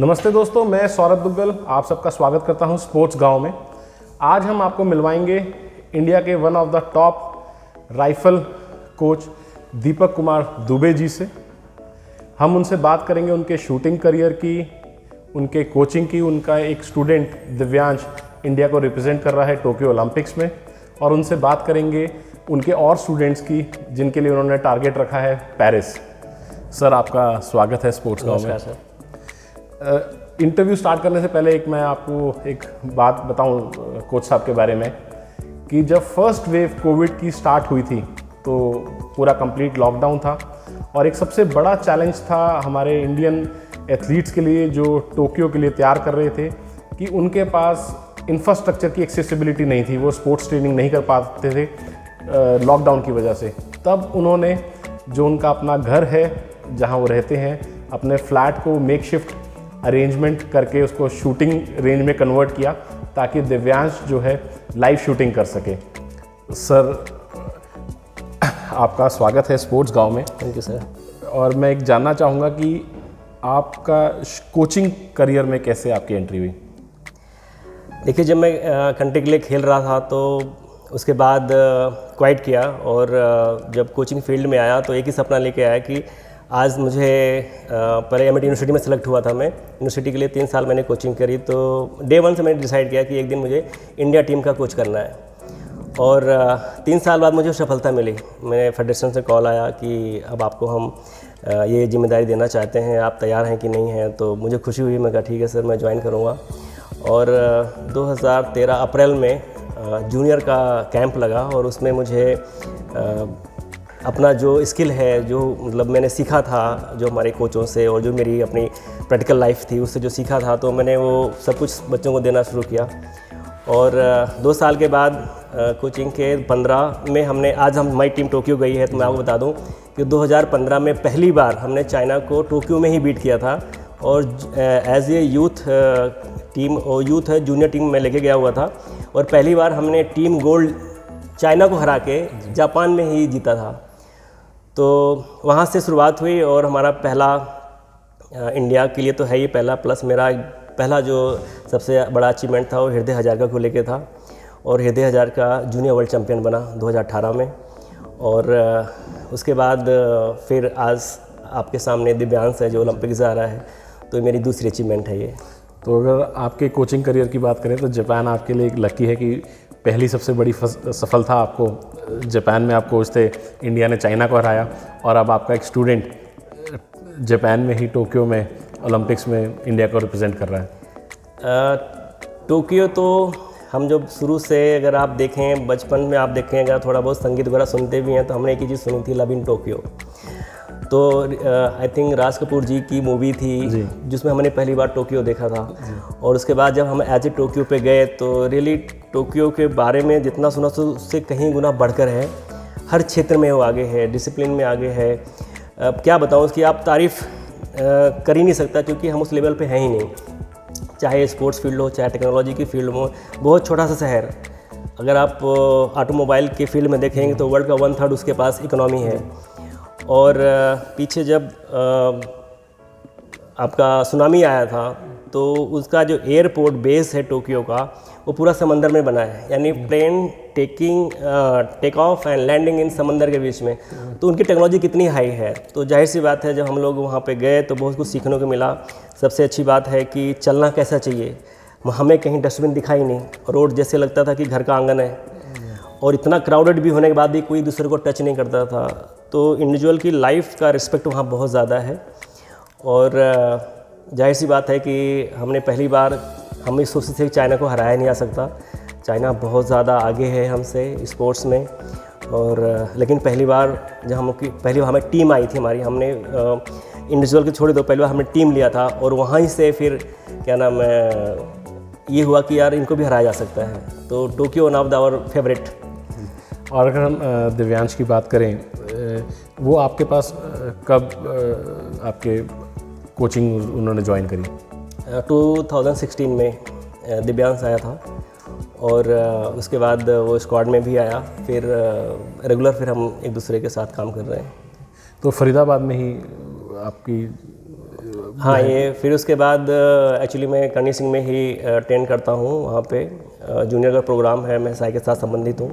नमस्ते दोस्तों, मैं सौरभ दुग्गल आप सबका स्वागत करता हूं स्पोर्ट्स गांव में। आज हम आपको मिलवाएंगे इंडिया के one of the top rifle coach Deepak Kumar Dubey ji से। हम उनसे बात करेंगे उनके शूटिंग करियर की, उनके कोचिंग की। उनका एक स्टूडेंट दिव्यांश इंडिया को रिप्रेजेंट कर रहा है टोक्यो ओलंपिक्स में, और उनसे बात करेंगे उनके और स्टूडेंट्स की जिनके लिए उन्होंने टारगेट रखा है पेरिस। सर, आपका स्वागत है स्पोर्ट्स गांव में। सर, इंटरव्यू स्टार्ट करने से पहले मैं आपको एक बात बताऊं कोच साहब के बारे में कि जब फर्स्ट वेव कोविड की स्टार्ट हुई थी तो पूरा कंप्लीट लॉकडाउन था, और एक सबसे बड़ा चैलेंज था हमारे इंडियन एथलीट्स के लिए जो टोक्यो के लिए तैयार कर रहे थे कि उनके पास इंफ्रास्ट्रक्चर की एक्सेसिबिलिटी नहीं थी, वो स्पोर्ट्स ट्रेनिंग नहीं कर पाते थे लॉकडाउन की वजह से। तब उन्होंने जो उनका अपना घर है जहां वो रहते हैं, अपने फ्लैट को मेकशिफ्ट अरेंजमेंट करके उसको शूटिंग रेंज में कन्वर्ट किया ताकि दिव्यांश जो है लाइव शूटिंग कर सके। सर, आपका स्वागत है स्पोर्ट्स गांव में। Thank you sir. और मैं एक जानना चाहूँगा कि आपका कोचिंग करियर में कैसे आपकी एंट्री हुई? देखिए, जब मैं कंट्री के लिए खेल रहा था तो उसके बाद क्वाइट किया, और जब कोचिंग फील्ड में आया तो एक ही सपना लेके आया कि आज मुझे पहले एमआईटी यूनिवर्सिटी में सेलेक्ट हुआ था। मैं यूनिवर्सिटी के लिए 3 साल मैंने कोचिंग करी, तो डे 1 से मैंने डिसाइड किया कि एक दिन मुझे इंडिया टीम का कोच करना है। और 3 साल बाद मुझे सफलता मिली। मैंने फेडरेशन से कॉल आया कि अब आपको हम ये जिम्मेदारी देना चाहते हैं, आप तैयार हैं कि नहीं हैं। तो मुझे खुशी हुई, मैं कहा ठीक है सर, मैं ज्वाइन करूँगा। और 2013 अप्रैल में जूनियर का कैंप लगा, और उसमें मुझे अपना जो स्किल है, जो मतलब मैंने सीखा था जो हमारे कोचों से, और जो मेरी अपनी प्रैक्टिकल लाइफ थी उससे जो सीखा था, तो मैंने वो सब कुछ बच्चों को देना शुरू किया। और 2 साल के बाद कोचिंग के 15 में हमारी टीम टोक्यो गई है। तो मैं आपको बता दूं कि 2015 में पहली बार हमने चाइना को टोक्यो में ही बीट किया था, और एज ए यूथ टीम और यूथ जूनियर टीम में लेके गया हुआ था, और पहली बार हमने टीम गोल्ड चाइना को हरा के जापान में ही जीता था। तो वहाँ से शुरुआत हुई, और हमारा पहला इंडिया के लिए तो है ही पहला, प्लस मेरा पहला जो सबसे बड़ा अचीवमेंट था वो हृदय हजारिका को लेके था, और हृदय हजारिका जूनियर वर्ल्ड चैम्पियन बना 2018 में। और उसके बाद फिर आज आपके सामने दिव्यांश है जो ओलंपिक से आ रहा है, तो मेरी दूसरी अचीवमेंट है ये। तो अगर आपके कोचिंग करियर की बात करें तो जापान आपके लिए एक लकी है कि पहली सबसे बड़ी सफलता आपको जापान में आप कोच थे, इंडिया ने चाइना को हराया, और अब आपका एक स्टूडेंट जापान में ही टोक्यो में ओलंपिक्स में इंडिया को रिप्रेजेंट कर रहा है। टोक्यो तो हम जब शुरू से अगर आप देखें, बचपन में आप देखें, अगर थोड़ा बहुत संगीत वगैरह सुनते भी हैं, तो हमने एक ही चीज़ सुनी थी, लव इन टोक्यो। तो आई थिंक राज कपूर जी की मूवी थी जिसमें हमने पहली बार टोक्यो देखा था। और उसके बाद जब हम एज ए टोक्यो पे गए तो रियली टोक्यो के बारे में जितना सुना तो उससे कहीं गुना बढ़कर है। हर क्षेत्र में वो आगे है, डिसिप्लिन में आगे है। अब क्या बताऊँ, उसकी आप तारीफ़ कर ही नहीं सकता, क्योंकि हम उस लेवल पे हैं ही नहीं। चाहे स्पोर्ट्स फील्ड हो, चाहे टेक्नोलॉजी की फील्ड हो, बहुत छोटा सा शहर। अगर आप ऑटोमोबाइल के फील्ड में देखेंगे तो वर्ल्ड का 1/3 उसके पास इकोनॉमी है। और पीछे जब आपका सुनामी आया था तो उसका जो एयरपोर्ट बेस है टोक्यो का, वो पूरा समंदर में बना है, यानी plane take off and landing in समंदर के बीच में। तो उनकी टेक्नोलॉजी कितनी हाई है। तो जाहिर सी बात है, जब हम लोग वहाँ पे गए तो बहुत कुछ सीखने को मिला। सबसे अच्छी बात है कि चलना कैसा चाहिए। हमें कहीं डस्टबिन दिखाई नहीं, रोड जैसे लगता था कि घर का आंगन है, और इतना क्राउडेड भी होने के बाद भी कोई दूसरे को टच नहीं करता था। तो इंडिविजुअल की लाइफ का रिस्पेक्ट वहाँ बहुत ज़्यादा है। और जाहिर सी बात है कि हमने पहली बार, हम इस सोचते थे कि चाइना को हराया नहीं आ सकता। चाइना बहुत ज़्यादा आगे है हमसे स्पोर्ट्स में। और लेकिन पहली बार जब हमें टीम आई थी हमारी, हमने इंडिविजुअल के छोड़ दो, पहली बार हमने टीम लिया था, और वहाँ से फिर क्या नाम है, ये हुआ कि यार इनको भी हराया जा सकता है। तो Tokyo one of our favourite. और अगर हम दिव्यांश की बात करें, वो आपके पास कब आपके कोचिंग उन्होंने ज्वाइन करी? 2016 में दिव्यांश आया था, और उसके बाद वो स्क्वाड में भी आया। फिर रेगुलर फिर हम एक दूसरे के साथ काम कर रहे हैं। तो फरीदाबाद में ही आपकी हाँ, ये फिर उसके बाद एक्चुअली मैं करनी सिंह में ही ट्रेन करता हूँ। वहाँ पे जूनियर का प्रोग्राम है, मैं साई के साथ संबंधित हूँ।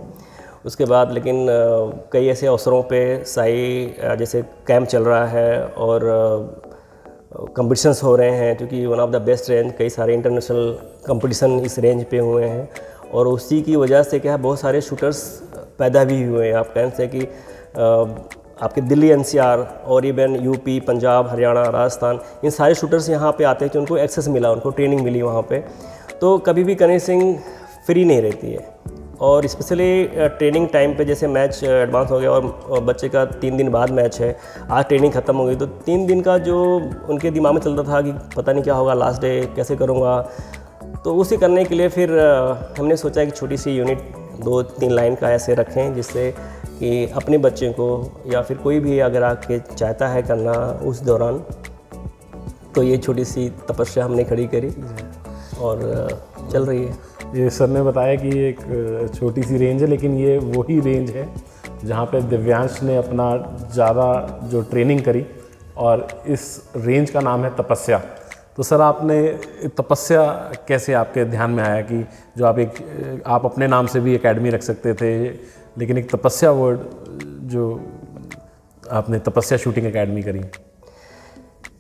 उसके बाद लेकिन कई ऐसे अवसरों पे साई जैसे कैंप चल रहा है और कंपटीशंस हो रहे हैं, क्योंकि one of the best range, कई सारे इंटरनेशनल कंपटीशन इस रेंज पे हुए हैं और उसी की वजह से क्या है बहुत सारे शूटर्स पैदा भी हुए हैं। आप कहें से कि आपके दिल्ली एनसीआर और इवन यूपी, पंजाब, हरियाणा, राजस्थान, इन सारे शूटर्स यहाँ पे आते हैं कि उनको एक्सेस मिला, उनको ट्रेनिंग मिली वहाँ पे। तो कभी भी करनी सिंह फ्री नहीं रहती है और स्पेशली ट्रेनिंग टाइम पे जैसे मैच एडवांस हो गया और बच्चे का 3 दिन बाद मैच है, आज ट्रेनिंग ख़त्म हो गई, तो 3 दिन का जो उनके दिमाग में चलता था कि पता नहीं क्या होगा, लास्ट डे कैसे करूँगा, तो उसे करने के लिए फिर हमने सोचा कि छोटी सी यूनिट 2-3 लाइन का ऐसे रखें जिससे कि अपने बच्चे को या फिर कोई भी अगर आके चाहता है करना उस दौरान, तो ये छोटी सी तपस्या हमने खड़ी करी और चल रही है। ये सर ने बताया कि ये एक छोटी सी रेंज है, लेकिन ये वही रेंज है जहाँ पे दिव्यांश ने अपना ज़्यादा जो ट्रेनिंग करी और इस रेंज का नाम है तपस्या। तो सर आपने तपस्या कैसे आपके ध्यान में आया कि जो आप अपने नाम से भी एकेडमी रख सकते थे, लेकिन एक तपस्या वर्ड जो आपने तपस्या शूटिंग एकेडमी करी?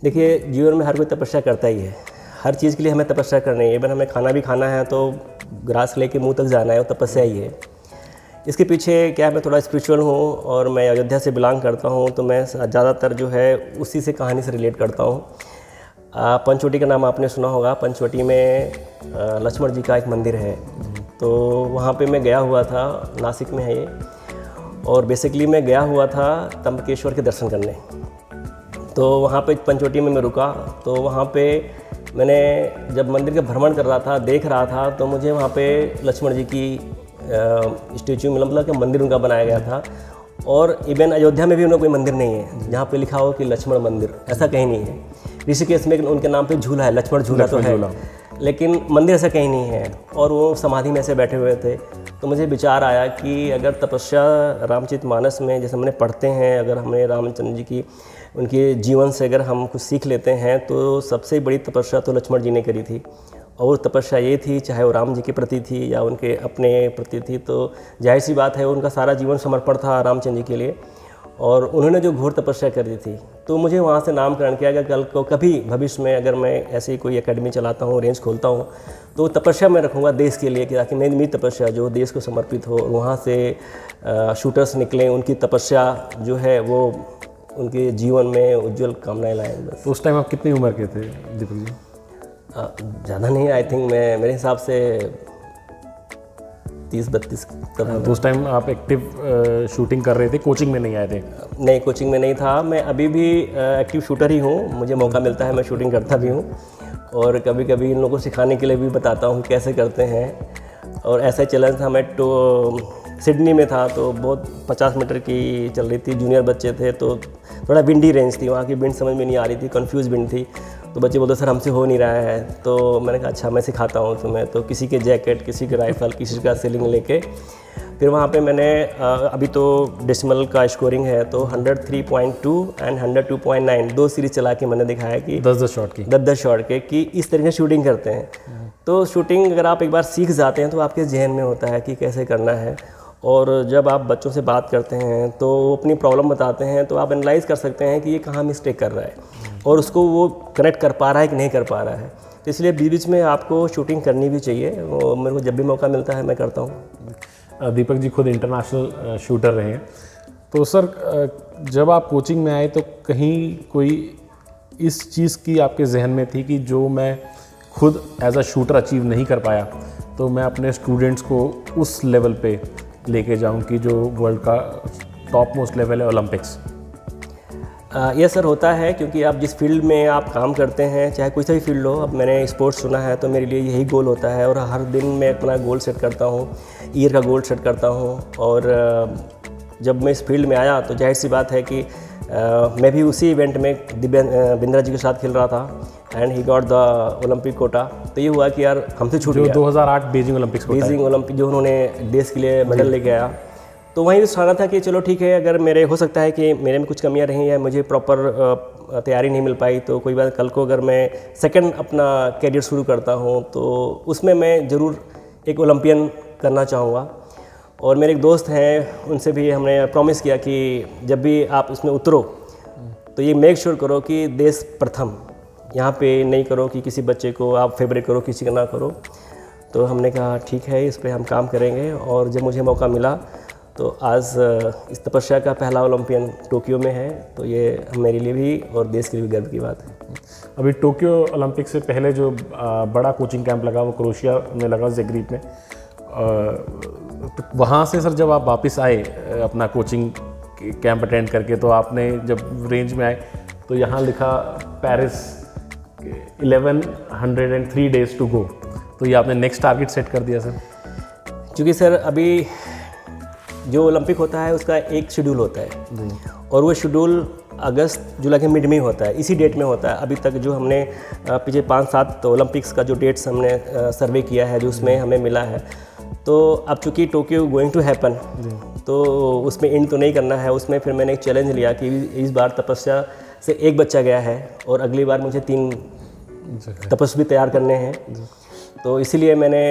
देखिए, जीवन में हर कोई तपस्या करता ही है, हर चीज़ के लिए हमें तपस्या करनी है। इवन हमें खाना भी खाना है तो ग्रास लेके मुंह तक जाना है, वो तपस्या ही है। इसके पीछे क्या है, मैं थोड़ा स्पिरिचुअल हूँ और मैं अयोध्या से बिलोंग करता हूँ, तो मैं ज़्यादातर जो है उसी से कहानी से रिलेट करता हूँ। पंचवटी का नाम आपने सुना होगा। पंचवटी में लक्ष्मण जी का एक मंदिर है, तो वहाँ पे मैं गया हुआ था, नासिक में है ये, और बेसिकली मैं गया हुआ था त्र्यंबकेश्वर के दर्शन करने। तो वहाँ पे पंचवटी में मैं रुका, तो वहाँ पे मैंने जब मंदिर का भ्रमण कर रहा था, देख रहा था, तो मुझे वहाँ पे लक्ष्मण जी की स्टेचू मतलब कि मंदिर उनका बनाया गया था। और इवन अयोध्या में भी उनका कोई मंदिर नहीं है जहाँ पे लिखा हो कि लक्ष्मण मंदिर, ऐसा कहीं नहीं है। ऋषिकेश में उनके नाम पे झूला है, लक्ष्मण झूला तो है, लेकिन मंदिर ऐसा कहीं नहीं है। और वो समाधि में ऐसे बैठे हुए थे, तो मुझे विचार आया कि अगर तपस्या रामचरितमानस में जैसे हमने पढ़ते हैं, अगर हमने रामचंद्र जी की उनके जीवन से अगर हम कुछ सीख लेते हैं, तो सबसे बड़ी तपस्या तो लक्ष्मण जी ने करी थी। और तपस्या ये थी, चाहे वो राम जी के प्रति थी या उनके अपने प्रति थी, तो जाहिर सी बात है उनका सारा जीवन समर्पण था रामचंद्र जी के लिए। और उन्होंने जो घोर तपस्या कर दी थी, तो मुझे वहाँ से नामकरण किया गया। कल को कभी भविष्य में अगर मैं ऐसे ही कोई एकेडमी चलाता हूँ, रेंज खोलता हूँ, तो तपस्या मैं रखूँगा देश के लिए, कि ताकि मेरी तपस्या जो देश को समर्पित हो, वहाँ से शूटर्स निकलें, उनकी तपस्या जो है वो उनके जीवन में उज्जवल कामनाएं लाएं। बस। उस टाइम आप कितनी उम्र के थे दीपक जी? ज़्यादा नहीं, आई थिंक मैं मेरे हिसाब से 30-32 तक। तो उस टाइम आप एक्टिव शूटिंग कर रहे थे, कोचिंग में नहीं आए थे? नहीं, कोचिंग में नहीं था। मैं अभी भी एक्टिव शूटर ही हूँ, मुझे मौका मिलता है मैं शूटिंग करता भी हूँ और कभी कभी इन लोगों को सिखाने के लिए भी बताता हूँ कैसे करते हैं। और ऐसा चैलेंज था, मैं सिडनी में था, तो बहुत 50 मीटर की चल रही थी, जूनियर बच्चे थे, तो थोड़ा विंडी रेंज थी, वहाँ की विंड समझ में नहीं आ रही थी, कन्फ्यूज़ विंड थी। तो बच्चे बोलते सर हमसे हो नहीं रहा है, तो मैंने कहा अच्छा मैं सिखाता हूँ तुम्हें। तो किसी के जैकेट, किसी के राइफ़ल, किसी का सीलिंग लेके फिर वहाँ पे मैंने अभी तो डेसिमल का स्कोरिंग है, तो 103.2 एंड 102.9 2 सीरीज चला के मैंने दिखाया कि 10-10 शॉट की, 10-10 शॉट के, कि इस तरह से शूटिंग करते हैं। तो शूटिंग अगर आप एक बार सीख जाते हैं तो आपके जहन में होता है कि कैसे करना है। और जब आप बच्चों से बात करते हैं तो वो अपनी प्रॉब्लम बताते हैं, तो आप एनालाइज कर सकते हैं कि ये कहाँ मिस्टेक कर रहा है और उसको वो कनेक्ट कर पा रहा है कि नहीं कर पा रहा है। तो इसलिए बीच बीच में आपको शूटिंग करनी भी चाहिए, वो मेरे को जब भी मौका मिलता है मैं करता हूँ। दीपक जी खुद इंटरनेशनल शूटर रहे हैं, तो सर जब आप कोचिंग में आए तो कहीं कोई इस चीज़ की आपके जहन में थी कि जो मैं खुद एज अ शूटर अचीव नहीं कर पाया, तो मैं अपने स्टूडेंट्स को उस लेवल पे लेके जाऊं कि जो वर्ल्ड का टॉप मोस्ट लेवल है, ओलंपिक्स? यह सर होता है, क्योंकि आप जिस फील्ड में आप काम करते हैं, चाहे कोई सा भी फील्ड हो, अब मैंने स्पोर्ट्स सुना है तो मेरे लिए यही गोल होता है और हर दिन मैं अपना गोल सेट करता हूँ, ईयर का गोल सेट करता हूँ। और जब मैं इस फील्ड में आया तो जाहिर सी बात है कि मैं भी उसी इवेंट में बिंद्रा जी के साथ खेल रहा था and he got the Olympic quota. तो ये हुआ कि यार हमसे छूट गया, 2008 बीजिंग ओलंपिक्स, बीजिंग ओलंपिक जो उन्होंने देश के लिए मेडल लेके आया। तो वहीं सोचा था कि चलो ठीक है, अगर मेरे हो सकता है कि मेरे में कुछ कमियां रही या मुझे प्रॉपर तैयारी नहीं मिल पाई, तो कोई बात, कल को अगर मैं सेकंड अपना कैरियर शुरू करता हूं तो उसमें मैं ज़रूर एक ओलंपियन करना चाहूँगा। और मेरे एक दोस्त हैं, उनसे भी हमने प्रॉमिस किया कि जब भी आप उसमें उतरो तो ये मेक श्योर करो कि देश प्रथम, यहाँ पे नहीं करो कि किसी बच्चे को आप फेवरेट करो, किसी का ना करो। तो हमने कहा ठीक है, इस पे हम काम करेंगे। और जब मुझे मौका मिला तो आज इस तपस्या का पहला ओलंपियन टोक्यो में है, तो ये मेरे लिए भी और देश के लिए भी गर्व की बात है। अभी टोक्यो ओलंपिक से पहले जो बड़ा कोचिंग कैंप लगा वो क्रोएशिया में लगा, ज़ाग्रेब में। तो वहाँ से सर जब आप वापस आए अपना कोचिंग कैंप अटेंड करके, तो आपने जब रेंज में आए तो यहाँ लिखा पेरिस 1103 डेज टू गो, तो ये आपने नेक्स्ट टारगेट सेट कर दिया सर? क्योंकि सर अभी जो ओलंपिक होता है उसका एक शेड्यूल होता है और वो शेड्यूल अगस्त जुलाई के मिड में होता है, इसी डेट में होता है। अभी तक जो हमने पिछले 5-7 ओलंपिक्स का जो डेट्स हमने सर्वे किया है, जो उसमें हमें मिला है, तो अब चूँकि टोक्यो गोइंग टू हैपन, तो उसमें एंड तो नहीं करना है। उसमें फिर मैंने एक चैलेंज लिया कि इस बार तपस्या से एक बच्चा गया है और अगली बार मुझे 3 तपस्वी तैयार करने हैं। तो इसीलिए मैंने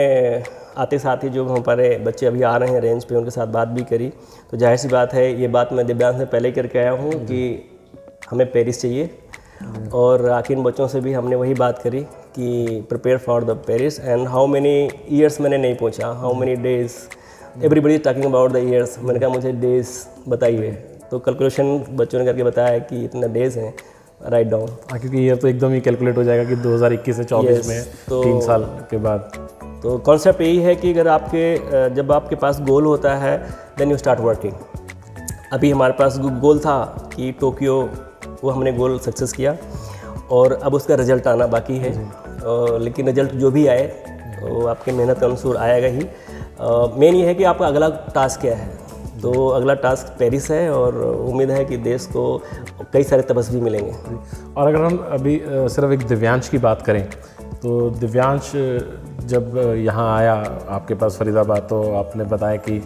आते साथ ही जो हमारे बच्चे अभी आ रहे हैं रेंज पे, उनके साथ बात भी करी। तो जाहिर सी बात है, ये बात मैं दिव्यांश से पहले करके आया हूँ कि हमें पेरिस चाहिए। और आखिर बच्चों से भी हमने वही बात करी कि prepare for the Paris. And how many years मैंने नहीं पूछा, how many days, everybody talking about the years. मैंने कहा मुझे डेज बताइए, तो कैलकुलेशन बच्चों ने करके बताया कि इतने डेज हैं, राइट डाउन। क्योंकि ये तो एकदम ही कैलकुलेट हो जाएगा कि 2021 से 24 में तो 3 साल के बाद। तो कॉन्सेप्ट यही है कि अगर जब आपके पास गोल होता है देन यू स्टार्ट वर्किंग। अभी हमारे पास गोल था कि टोक्यो, वो हमने गोल सक्सेस किया और अब उसका रिजल्ट आना बाकी है। लेकिन रिजल्ट जो भी आए वो आपके मेहनत के अनुसार आएगा ही। मेन ये है कि आपका अगला टास्क क्या है। तो अगला टास्क पेरिस है और उम्मीद है कि देश को कई सारे तपस्वी मिलेंगे। और अगर हम अभी सिर्फ एक दिव्यांश की बात करें, तो दिव्यांश जब यहाँ आया आपके पास फरीदाबाद, तो आपने बताया कि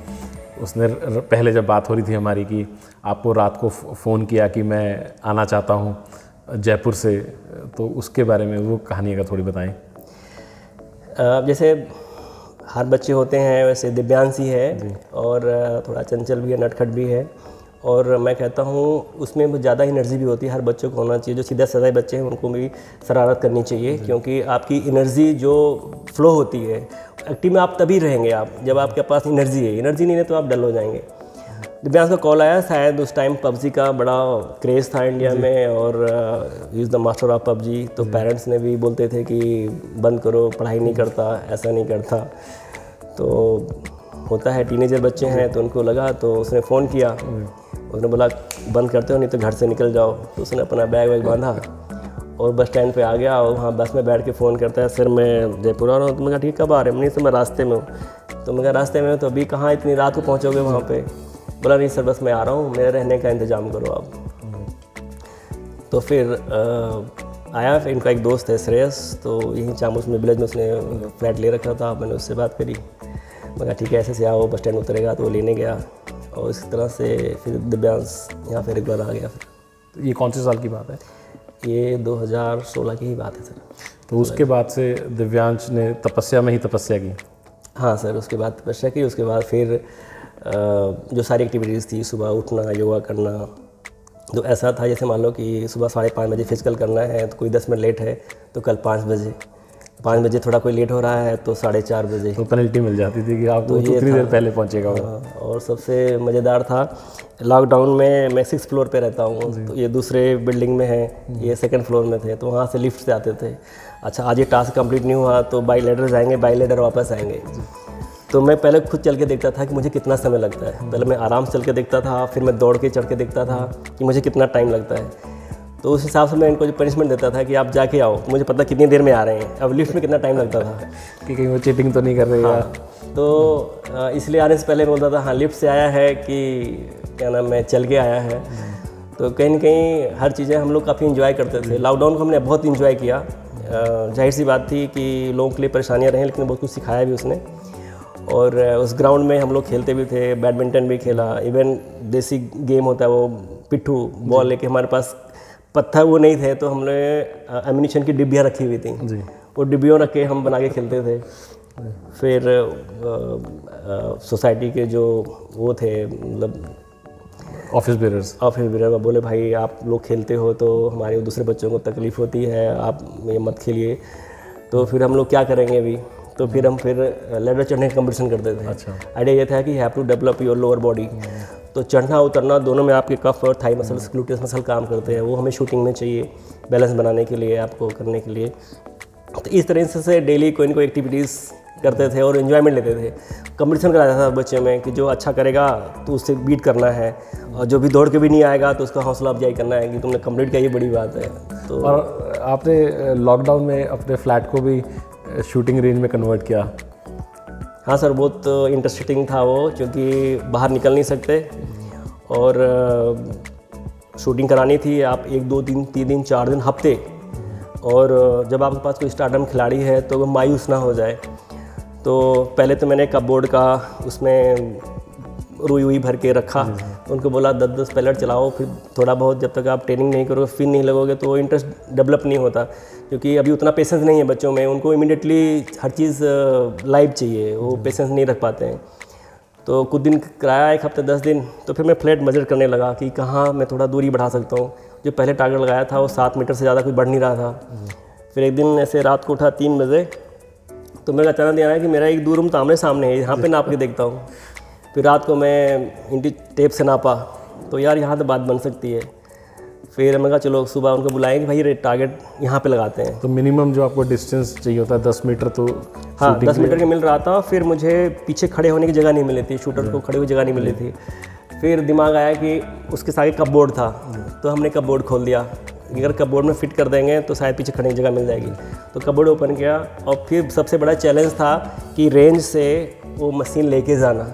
उसने पहले जब बात हो रही थी हमारी कि आपको रात को फ़ोन किया कि मैं आना चाहता हूँ जयपुर से, तो उसके बारे में वो कहानी अगर थोड़ी बताएं। जैसे हर बच्चे होते हैं वैसे दिव्यांश ही है और थोड़ा चंचल भी है, नटखट भी है। और मैं कहता हूँ उसमें बहुत ज़्यादा एनर्जी भी होती है, हर बच्चे को होना चाहिए। जो सीधा साधा बच्चे हैं उनको भी शरारत करनी चाहिए, क्योंकि आपकी एनर्जी जो फ्लो होती है एक्टिव में आप तभी रहेंगे आप जब आपके पास एनर्जी है। एनर्जी नहीं है तो आप डल हो जाएंगे। दिव्यांश का कॉल आया, शायद उस टाइम पबजी का बड़ा क्रेज़ था इंडिया में और he is the master of PUBG. तो पेरेंट्स ने भी बोलते थे कि बंद करो, पढ़ाई नहीं करता, ऐसा नहीं करता। तो होता है, टीनेजर बच्चे हैं तो उनको लगा, तो उसने फ़ोन किया, उसने बोला बंद करते हो नहीं तो घर से निकल जाओ। तो उसने अपना बैग वैग बांधा और बस स्टैंड पे आ गया और वहाँ बस में बैठ के फ़ोन करता है, सर मैं जयपुर आ रहा हूँ। तो मैं कहा ठीक, कब आ रहे हैं? नहीं सर मैं रास्ते में हूँ। तो मैं कहा रास्ते में हो तो अभी कहाँ इतनी रात को पहुँचोगे वहाँ पे? बोला नहीं सर बस मैं आ रहा हूँ, मेरे रहने का इंतज़ाम करो आप। तो फिर आया, फिर इनका एक दोस्त है श्रेयस, तो यहीं चामूस में विलेज में उसने फ्लैट ले रखा था। मैंने उससे बात करी, मैं कहा ठीक है ऐसे से आओ, बस स्टैंड उतरेगा, तो वो लेने गया और इस तरह से फिर दिव्यांश यहाँ फिर एक बार आ गया। फिर ये कौन से साल की बात है? ये 2016 की ही बात है सर। तो उसके बाद से दिव्यांश ने तपस्या में ही तपस्या की? हाँ सर, उसके बाद तपस्या की। उसके बाद फिर जो सारी एक्टिविटीज़ थी, सुबह उठना, योगा करना, तो ऐसा था जैसे मान लो कि सुबह 5:30 बजे फिजिकल करना है तो कोई 10 मिनट लेट है तो कल 5 बजे थोड़ा कोई लेट हो रहा है तो 4:30 बजे तो पेनल्टी मिल जाती थी कि आप तो उतनी देर पहले पहुंचेगा। और सबसे मज़ेदार था, लॉकडाउन में मैं 6th फ्लोर पे रहता हूँ, तो ये दूसरे बिल्डिंग में है, ये 2nd फ्लोर में थे, तो वहाँ से लिफ्ट से आते थे। अच्छा आज ये टास्क कंप्लीट नहीं हुआ तो बाई लेडर जाएंगे, बाई लेडर वापस आएंगे। तो मैं पहले खुद चल के देखता था कि मुझे कितना समय लगता है। पहले मैं आराम से चल के देखता था, फिर मैं दौड़ के चढ़ के देखता था कि मुझे कितना टाइम लगता है। तो उस हिसाब से मैं इनको जो पनिशमेंट देता था कि आप जाके आओ, मुझे पता कितनी देर में आ रहे हैं। अब लिफ्ट में कितना टाइम लगता था कि कहीं वो चीटिंग तो नहीं कर रही है। तो इसलिए आने से पहले बोलता था हाँ लिफ्ट से आया है कि क्या नाम है चल के आया है। तो कहीं ना कहीं हर चीज़ें हम लोग काफ़ी इन्जॉय करते थे। लॉकडाउन को हमने बहुत इन्जॉय किया। जाहिर सी बात थी कि लोगों के लिए परेशानियाँ रहीं, लेकिन बहुत कुछ सिखाया भी उसने। और उस ग्राउंड में हम लोग खेलते भी थे, बैडमिंटन भी खेला, इवन देसी गेम होता है वो पिट्ठू बॉल लेके, हमारे पास पत्थर वो नहीं थे तो हमने एम्यूनिशन की डिब्बियाँ रखी हुई थी, वो डिब्बियों रख के हम बना के खेलते थे। फिर सोसाइटी के जो वो थे मतलब ऑफिस बेरर बोले भाई आप लोग खेलते हो तो हमारे दूसरे बच्चों को तकलीफ़ होती है, आप ये मत खेलिए। तो फिर हम लोग क्या करेंगे अभी, तो फिर हम लैडर चढ़ने का कंपटीशन करते थे। अच्छा। आइडिया ये था कि have to develop your lower body, तो चढ़ना उतरना दोनों में आपके कफ और थाई मसल्स, ग्लूटियस मसल काम करते हैं, वो हमें शूटिंग में चाहिए बैलेंस बनाने के लिए, आपको करने के लिए। तो इस तरह से डेली कोई ना कोई एक्टिविटीज़ करते थे और इन्जॉयमेंट लेते थे। कंपटीशन कराया था बच्चे में कि जो अच्छा करेगा तो उससे बीट करना है, और जो भी दौड़ के भी नहीं आएगा तो उसका हौसला अफजाई करना है कि तुमने कंप्लीट किया, ये बड़ी बात है। तो और आपने लॉकडाउन में अपने फ्लैट को भी शूटिंग रेंज में कन्वर्ट किया। हाँ सर, बहुत इंटरेस्टिंग था वो, क्योंकि बाहर निकल नहीं सकते और शूटिंग करानी थी आप 1 2 3 दिन 4 दिन हफ्ते, और जब आपके पास कोई स्टारडम खिलाड़ी है तो वो मायूस ना हो जाए। तो पहले तो मैंने कपबोर्ड का उसमें रुई भर के रखा, उनको बोला 10-10 पैलेट चलाओ, फिर थोड़ा बहुत जब तक आप ट्रेनिंग नहीं करोगे, फिर नहीं लगोगे तो इंटरेस्ट डेवलप नहीं होता, क्योंकि अभी उतना पेशेंस नहीं है बच्चों में, उनको इमीडिएटली हर चीज़ लाइव चाहिए, वो पेशेंस नहीं रख पाते हैं। तो कुछ दिन कराया, 1 हफ्ते 10 दिन, तो फिर मैं फ्लैट मेजर करने लगा कि कहाँ मैं थोड़ा दूरी बढ़ा सकता हूँ। जो पहले टारगेट लगाया था वो 7 मीटर से ज़्यादा कोई बढ़ नहीं रहा था। फिर एक दिन ऐसे रात को उठा 3 बजे, तो मेरा अचानक ध्यान आया कि मेरा एक 2 रूम आमने सामने है, यहाँ पे नाप के देखता हूँ। फिर रात को मैं इंटी टेप से नापा, तो यार यहाँ तो बात बन सकती है। फिर मैं कहा चलो सुबह उनको बुलाएंगे, भाई टारगेट यहाँ पे लगाते हैं। तो मिनिमम जो आपको डिस्टेंस चाहिए होता है 10 मीटर, तो हाँ 10 मीटर के मिल रहा था। फिर मुझे पीछे खड़े होने की जगह नहीं मिली थी, शूटर को खड़े हुई जगह नहीं मिली थी। फिर दिमाग आया कि उसके साथ कपबोर्ड था, तो हमने कपबोर्ड खोल दिया, अगर कपबोर्ड में फिट कर देंगे तो शायद पीछे खड़े की जगह मिल जाएगी। तो कपबोर्ड ओपन किया, और फिर सबसे बड़ा चैलेंज था कि रेंज से वो मशीन लेके जाना,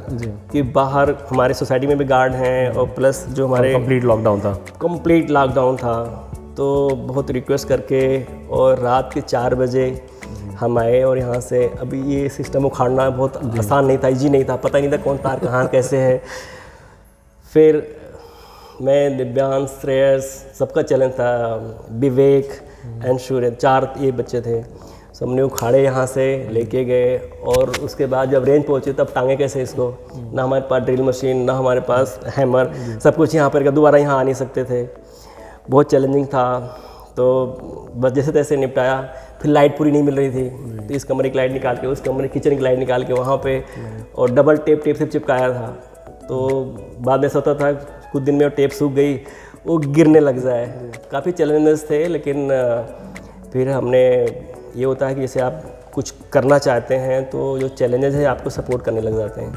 कि बाहर हमारे सोसाइटी में भी गार्ड हैं, और प्लस जो हमारे कंप्लीट लॉकडाउन था। तो बहुत रिक्वेस्ट करके और रात के 4 बजे हम आए, और यहाँ से अभी ये सिस्टम उखाड़ना बहुत आसान नहीं था, ईजी नहीं था, पता नहीं था कौन तार कहाँ कैसे है। फिर मैं, दिव्यांश, श्रेयस, सबका चैलेंज था, विवेक, अंशुर, 4 ये बच्चे थे, सबने उखाड़े यहाँ से लेके गए। और उसके बाद जब रेंज पहुँचे तब टांगे कैसे इसको, ना हमारे पास ड्रिल मशीन, ना हमारे पास हैमर, सब कुछ यहाँ पर दोबारा यहाँ आ नहीं सकते थे, बहुत चैलेंजिंग था। तो बस जैसे तैसे निपटाया। फिर लाइट पूरी नहीं मिल रही थी, तो इस कमरे की लाइट निकाल के, उस कमरे किचन की लाइट निकाल के वहाँ पे, और डबल टेप से चिपकाया था। तो बाद में ऐसा होता था कुछ दिन में वो टेप सूख गई, वो गिरने लग जाए। काफ़ी चैलेंजेस थे, लेकिन फिर हमने, ये होता है कि जैसे आप कुछ करना चाहते हैं तो जो चैलेंजेस है आपको सपोर्ट करने लग जाते हैं।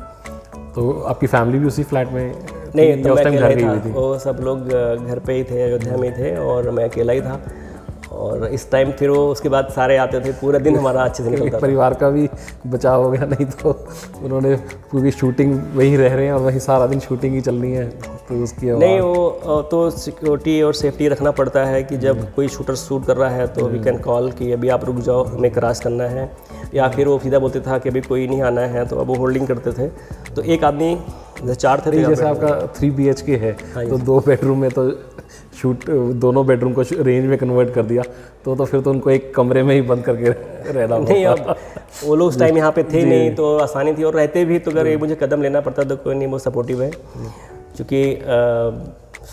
तो आपकी फैमिली भी उसी फ्लैट में? नहीं, तो मैं अकेला ही था, वो सब लोग घर पे ही थे, अयोध्या में ही थे, और मैं अकेला ही था। और इस टाइम फिर वो उसके बाद सारे आते थे, पूरा दिन हमारा अच्छे से निकलता था। परिवार का भी बचाव हो गया, नहीं तो उन्होंने पूरी शूटिंग वहीं रह रहे हैं और वहीं सारा दिन शूटिंग ही चलनी है, तो उसकी नहीं, वो तो सिक्योरिटी और सेफ्टी रखना पड़ता है कि जब कोई शूटर शूट कर रहा है तो वी कैन कॉल कि अभी आप रुक जाओ, हमें क्रॉस करना है, या फिर वो सीधा बोलते था कि अभी कोई नहीं आना है, तो अब वो होल्डिंग करते थे। तो एक आदमी, जैसे 4 थे, जैसे आपका 3 BHK है, तो 2 बेडरूम में तो दोनों बेडरूम को रेंज में कन्वर्ट कर दिया, तो फिर तो उनको एक कमरे में ही बंद करके रहना पड़ता। नहीं, अब वो लोग उस टाइम यहाँ पे थे नहीं, तो आसानी थी, और रहते भी तो अगर मुझे कदम लेना पड़ता तो कोई नहीं, वो सपोर्टिव है, क्योंकि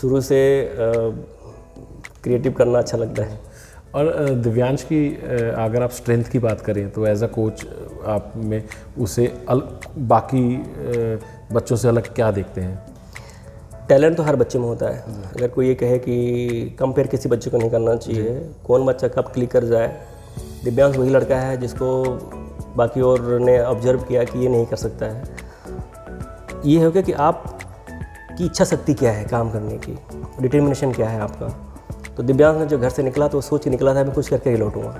शुरू से क्रिएटिव करना अच्छा लगता है। और दिव्यांश की अगर आप स्ट्रेंथ की बात करें तो एज अ कोच आप में उसे बाकी बच्चों से अलग क्या देखते हैं? टैलेंट तो हर बच्चे में होता है। अगर कोई ये कहे कि कंपेयर किसी बच्चे को नहीं करना चाहिए, कौन बच्चा कब क्लिक कर जाए, दिव्यांश वही लड़का है जिसको बाकी और ने ऑब्जर्व किया कि ये नहीं कर सकता है। ये हो गया कि आप की इच्छा शक्ति क्या है काम करने की, डिटर्मिनेशन क्या है आपका। तो दिव्यांश ने जो घर से निकला तो सोच के निकला था मैं कुछ करके ही लौटूंगा,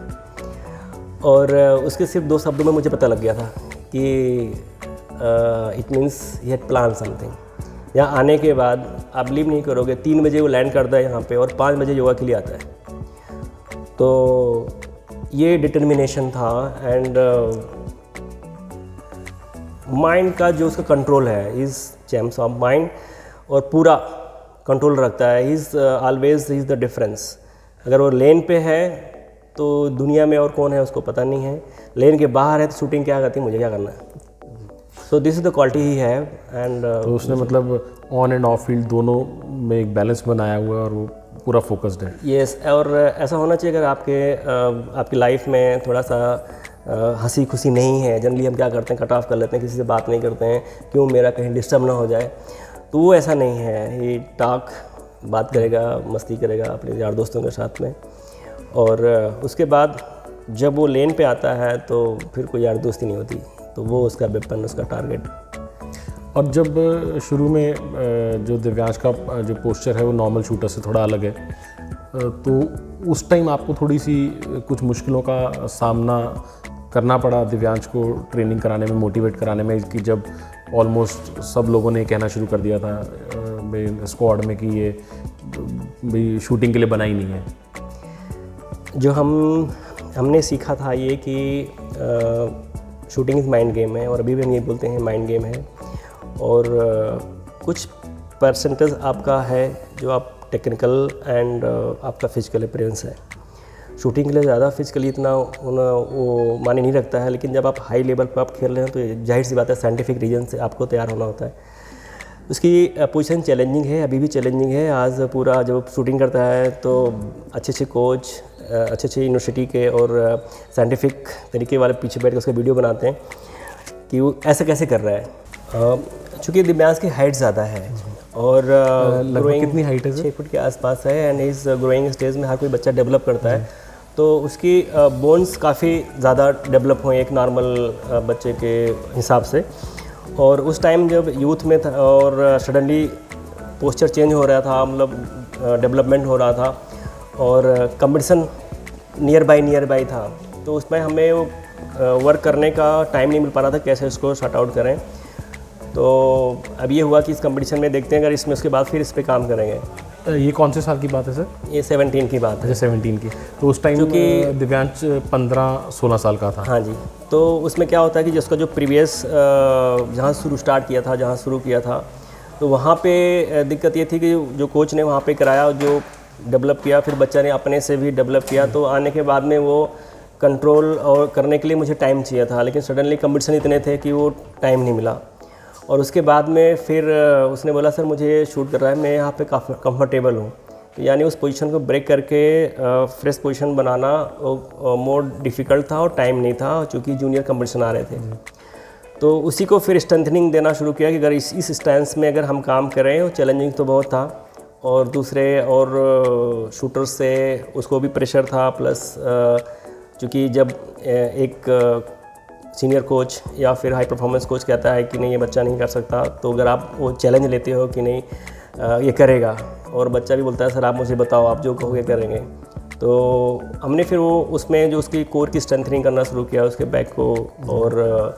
और उसके सिर्फ 2 शब्दों में मुझे पता लग गया था कि it means he had plan something. यहाँ आने the बाद आप बिलीव नहीं करोगे, 3 बजे वो लैंड करता है यहाँ पे, और 5 बजे योगा के लिए आता है। तो ये डिटर्मिनेशन था, एंड माइंड का जो उसका कंट्रोल है, इज़ चैम्प्स ऑफ माइंड, और पूरा कंट्रोल रखता है। Is always is the difference. अगर वो लेन पे है तो दुनिया में और कौन है उसको पता नहीं है, लेन के बाहर है तो शूटिंग क्या करती है, मुझे क्या करना है। So this is the quality he have. And तो उसने मतलब ऑन एंड ऑफ फील्ड दोनों में एक बैलेंस बनाया हुआ है और वो पूरा फोकस्ड है। यस, और ऐसा होना चाहिए। अगर आपकी लाइफ में थोड़ा सा हंसी खुशी नहीं है, जनरली हम क्या करते हैं, कट ऑफ कर लेते हैं, किसी से बात नहीं करते हैं, क्यों मेरा कहीं डिस्टर्ब ना हो जाए। तो वो ऐसा नहीं है, ये टॉक बात करेगा, मस्ती करेगा अपने यार दोस्तों के साथ में, और उसके बाद जब वो लेन पे आता है तो फिर कोई यार दोस्ती नहीं होती, तो वो उसका वेपन, उसका टारगेट। और जब शुरू में जो दिव्यांश का जो पोस्चर है वो नॉर्मल शूटर से थोड़ा अलग है, तो उस टाइम आपको थोड़ी सी कुछ मुश्किलों का सामना करना पड़ा दिव्यांश को ट्रेनिंग कराने में, मोटिवेट कराने में, कि जब ऑलमोस्ट सब लोगों ने कहना शुरू कर दिया था स्क्वाड में कि ये भाई शूटिंग के लिए बना ही नहीं है। जो हमने सीखा था ये कि शूटिंग इज़ माइंड गेम है, और अभी भी हम ये बोलते हैं माइंड गेम है, और कुछ परसेंटेज आपका है जो आप टेक्निकल एंड आपका फिजिकल अपीयरेंस है। शूटिंग के लिए ज़्यादा फिजिकली इतना होना वो माने नहीं रखता है, लेकिन जब आप हाई लेवल पर आप खेल रहे हैं तो जाहिर सी बात है साइंटिफिक रीजन से आपको तैयार होना होता है। उसकी पोजीशन चैलेंजिंग है, अभी भी चैलेंजिंग है। आज पूरा जब शूटिंग करता है तो अच्छे कोच, अच्छे यूनिवर्सिटी के और साइंटिफिक तरीके वाले पीछे बैठ कर उसका वीडियो बनाते हैं कि वो ऐसा कैसे कर रहा है। चूँकि दिव्यांश की हाइट ज़्यादा है और लगभग कितनी हाइट है? 6 फुट के आसपास है, एंड इस ग्रोइंग स्टेज में हर कोई बच्चा डेवलप करता है, तो उसकी बोन्स काफ़ी ज़्यादा डेवलप हुए एक नॉर्मल बच्चे के हिसाब से। और उस टाइम जब यूथ में था और सडनली पोस्चर चेंज हो रहा था, मतलब डेवलपमेंट हो रहा था, और कंपटीशन नियर बाई था, तो उसमें हमें वर्क करने का टाइम नहीं मिल पा रहा था कैसे उसको शट आउट करें। तो अब ये हुआ कि इस कंपटीशन में देखते हैं, अगर इसमें उसके बाद फिर इस पे काम करेंगे। ये कौन से साल की बात है सर? ये 17 की बात है। अच्छा 17 की। तो उस टाइम दिव्यांश 15-16 साल का था। हाँ जी। तो उसमें क्या होता है कि जिसका जो प्रीवियस जहाँ स्टार्ट किया था, जहाँ शुरू किया था, तो वहाँ पे दिक्कत ये थी कि जो कोच ने वहाँ पे कराया, जो डेवलप किया, फिर बच्चा ने अपने से भी डेवलप किया, तो आने के बाद में वो कंट्रोल और करने के लिए मुझे टाइम चाहिए था, लेकिन सडनली कंपटीशन इतने थे कि वो टाइम नहीं मिला। और उसके बाद में फिर उसने बोला सर मुझे शूट कर रहा है, मैं यहाँ पे काफ़ी कंफर्टेबल हूँ, तो यानी उस पोजीशन को ब्रेक करके फ्रेश पोजीशन बनाना मोर डिफ़िकल्ट था और टाइम नहीं था, चूँकि जूनियर कंपटीशन आ रहे थे। तो उसी को फिर स्ट्रेंथनिंग देना शुरू किया कि अगर इस स्टैंस में अगर हम काम करें, और चैलेंजिंग तो बहुत था, और दूसरे और शूटर्स से उसको भी प्रेशर था, प्लस चूँकि जब एक सीनियर कोच या फिर हाई परफॉर्मेंस कोच कहता है कि नहीं ये बच्चा नहीं कर सकता, तो अगर आप वो चैलेंज लेते हो कि नहीं ये करेगा, और बच्चा भी बोलता है सर आप मुझे बताओ, आप जो कहोगे करेंगे, तो हमने फिर वो उसमें जो उसकी कोर की स्ट्रेंथनिंग करना शुरू किया, उसके बैक को और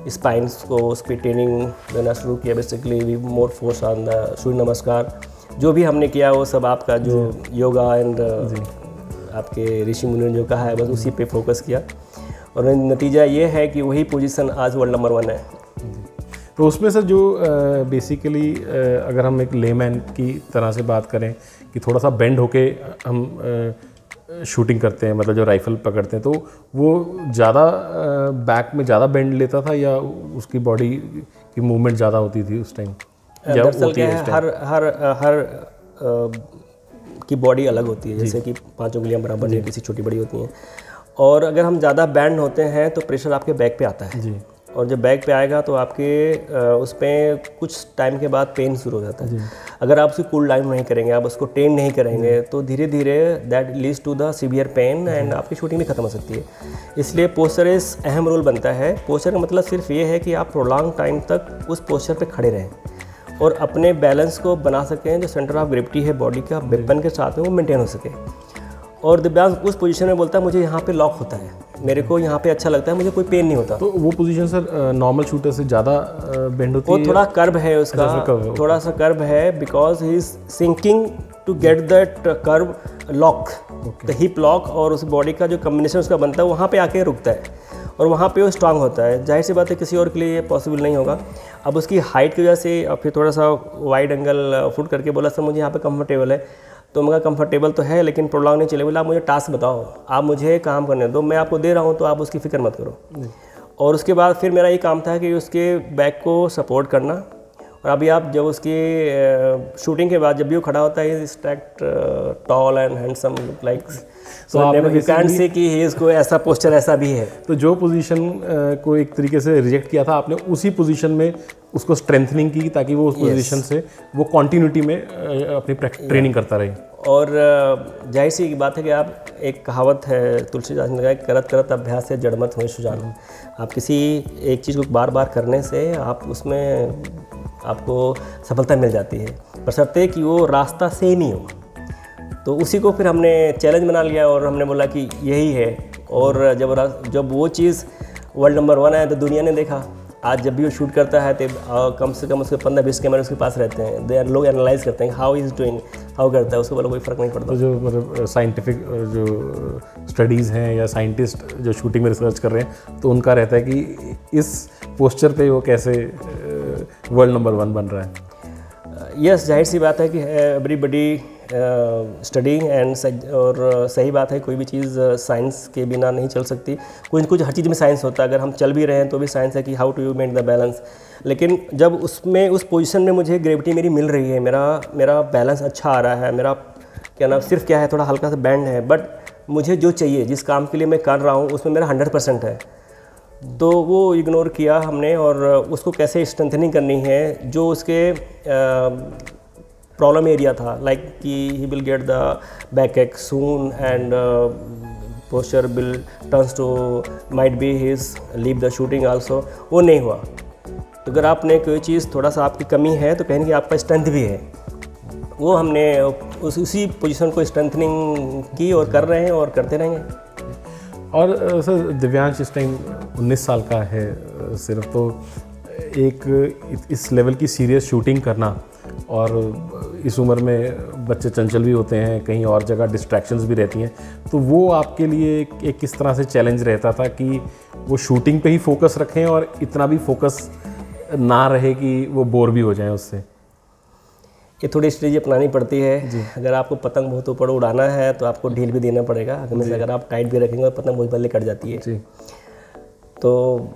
स्पाइंस को, उसकी ट्रेनिंग देना शुरू किया। Basically we more force on the Surya Namaskar, जो भी हमने किया वो सब आपका जो योगा एंड आपके ऋषि मुनि ने जो कहा है बस उसी पे फोकस किया, और नतीजा ये है कि वही पोजीशन आज वर्ल्ड नंबर 1 है। तो उसमें सर जो बेसिकली अगर हम एक लेमैन की तरह से बात करें कि थोड़ा सा बेंड होके हम शूटिंग करते हैं, मतलब जो राइफल पकड़ते हैं, तो वो ज़्यादा बैक में ज़्यादा बेंड लेता था या उसकी बॉडी की मूवमेंट ज़्यादा होती थी उस टाइम? दरअसल क्या है, हर की बॉडी अलग होती है, जैसे कि 5 उंगलियां बराबर नहीं, किसी छोटी बड़ी होती हैं, और अगर हम ज़्यादा बैंड होते हैं तो प्रेशर आपके बैक पे आता है जी। और जब बैक पे आएगा तो आपके उस पर कुछ टाइम के बाद पेन शुरू हो जाता है। अगर आप उसे कूल डाउन नहीं करेंगे, आप उसको टेन नहीं करेंगे, तो धीरे धीरे that leads to the severe pain and आपकी शूटिंग भी खत्म हो सकती है। इसलिए पोस्चर इस अहम रोल बनता है। पोस्चर का मतलब सिर्फ ये है कि आप प्रोलॉन्ग टाइम तक उस पोस्चर पे खड़े रहें और अपने बैलेंस को बना सकें, जो सेंटर ऑफ ग्रेविटी है बॉडी का वेपन के साथ में वो मेंटेन हो सके। और दिव्यांश उस पोजीशन में बोलता है मुझे यहाँ पे लॉक होता है, मेरे को यहाँ पे अच्छा लगता है, मुझे कोई पेन नहीं होता। तो वो पोजीशन सर नॉर्मल शूटर से ज़्यादा बेंड होती वो है? थोड़ा कर्व है उसका, थोड़ा सा कर्व है, because he is sinking to get that curve lock, the hip lock, और उस बॉडी का जो कम्बिनेशन उसका बनता है वहाँ पे आके रुकता है और वहाँ पे वो स्ट्रांग होता है। जाहिर सी बात है किसी और के लिए ये पॉसिबल नहीं होगा। अब उसकी हाइट की वजह से अब फिर थोड़ा सा वाइड एंगल फुट करके बोला सर मुझे यहाँ पे कंफर्टेबल है, तो मैं कंफर्टेबल तो है लेकिन प्रोलॉन्ग नहीं चले। बोला आप मुझे टास्क बताओ, आप मुझे काम करने दो, मैं आपको दे रहा हूँ तो आप उसकी फ़िक्र मत करो। और उसके बाद फिर मेरा ये काम था कि उसके बैक को सपोर्ट करना। और अभी आप जब उसकी शूटिंग के बाद जब भी वो खड़ा होता है, is tact tall and handsome like, so you can say कि ही इसको ऐसा पोस्चर ऐसा भी है। तो जो पोजीशन को एक तरीके से रिजेक्ट किया था आपने, उसी पोजीशन में उसको स्ट्रेंथनिंग की ताकि वो उस पोजीशन से वो कॉन्टिन्यूटी में अपनी ट्रेनिंग करता रहे। और जाहिर सी बात है कि आप, एक कहावत है तुलसीदास ने कहा, करत करत अभ्यास से जड़मत हुए सुजान। आप किसी एक चीज़ को बार बार करने से आप उसमें आपको सफलता मिल जाती है, बशर्ते कि वो रास्ता सेम ही हो। तो उसी को फिर हमने चैलेंज बना लिया और हमने बोला कि यही है। और जब वो चीज़ वर्ल्ड नंबर 1 है तो दुनिया ने देखा, आज जब भी वो शूट करता है तो कम से कम उसके 15-20 कैमरे उसके पास रहते हैं, लोग एनालाइज करते हैं हाउ इज़ डूइंग, हाउ करता है, उसको बोला कोई फ़र्क नहीं पड़ता। तो जो मतलब साइंटिफिक जो स्टडीज़ हैं या साइंटिस्ट जो शूटिंग में रिसर्च कर रहे हैं, तो उनका रहता है कि इस पोस्चर पे वो कैसे वर्ल्ड नंबर 1 बन रहा है। यस, जाहिर सी बात है कि एवरीबडी स्टडिंग एंड, और सही बात है कोई भी चीज़ साइंस के बिना नहीं चल सकती। कुछ हर चीज़ में साइंस होता है, अगर हम चल भी रहे हैं तो भी साइंस है कि how to you maintain the balance. लेकिन जब उसमें उस पोजीशन में मुझे ग्रेविटी मेरी मिल रही है, मेरा बैलेंस अच्छा आ रहा है, मेरा क्या नाम सिर्फ क्या है थोड़ा हल्का सा बैंड है, बट मुझे जो चाहिए जिस काम के लिए मैं कर रहा हूँ उसमें मेरा 100% है, तो वो इग्नोर किया हमने। और उसको कैसे स्ट्रेंथनिंग करनी है, जो उसके प्रॉब्लम एरिया था, लाइक कि he will get the back ache soon and posture will turns to might be his leave the shooting also, वो नहीं हुआ। तो अगर आपने कोई चीज़ थोड़ा सा आपकी कमी है तो कहीं कि आपका स्ट्रेंथ भी है, वो हमने उसी पोजीशन को स्ट्रेंथनिंग की और कर रहे हैं और करते रहेंगे। और सर दिव्यांश इस टाइम 19 साल का है सिर्फ, तो एक इस लेवल की सीरियस शूटिंग करना, और इस उम्र में बच्चे चंचल भी होते हैं, कहीं और जगह डिस्ट्रैक्शंस भी रहती हैं, तो वो आपके लिए एक किस तरह से चैलेंज रहता था कि वो शूटिंग पे ही फोकस रखें और इतना भी फोकस ना रहे कि वो बोर भी हो जाएं उससे? ये थोड़ी स्ट्रेटजी अपनानी पड़ती है। अगर आपको पतंग बहुत ऊपर उड़ाना है तो आपको ढील भी देना पड़ेगा, अगर आप टाइट भी रखेंगे तो पतंग बहुत पहले कट जाती है जी। तो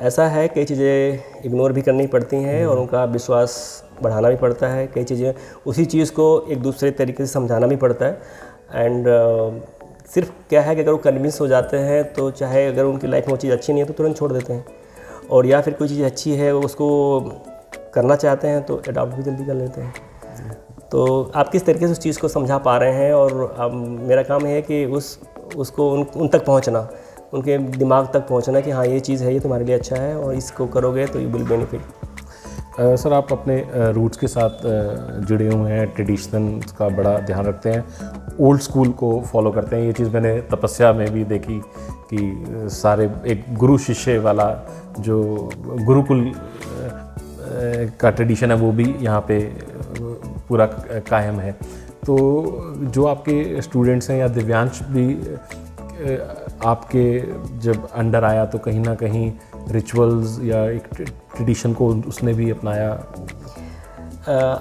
ऐसा है, कई चीज़ें इग्नोर भी करनी पड़ती हैं और उनका विश्वास बढ़ाना भी पड़ता है, कई चीज़ें उसी चीज़ को एक दूसरे तरीके से समझाना भी पड़ता है। एंड सिर्फ क्या है कि अगर वो कन्विंस हो जाते हैं तो चाहे अगर उनकी लाइफ में वो चीज़ अच्छी नहीं है तो तुरंत छोड़ देते हैं, और या फिर कोई चीज़ अच्छी है उसको करना चाहते हैं तो अडॉप्ट भी जल्दी कर लेते हैं। तो आप किस तरीके से उस चीज़ को समझा पा रहे हैं, और अब मेरा काम है कि उसको उन तक पहुंचना, उनके दिमाग तक पहुंचना कि हाँ ये चीज़ है, ये तुम्हारे लिए अच्छा है और इसको करोगे तो यू विल बेनिफिट। सर आप अपने रूट्स के साथ जुड़े हुए हैं, ट्रेडिशन का बड़ा ध्यान रखते हैं, ओल्ड स्कूल को फॉलो करते हैं। ये चीज़ मैंने तपस्या में भी देखी कि सारे एक गुरु शिष्य वाला जो गुरुकुल का ट्रेडिशन है वो भी यहाँ पे पूरा कायम है। तो जो आपके स्टूडेंट्स हैं या दिव्यांश भी आपके जब अंडर आया तो कहीं ना कहीं रिचुअल्स या एक ट्रेडिशन को उसने भी अपनाया?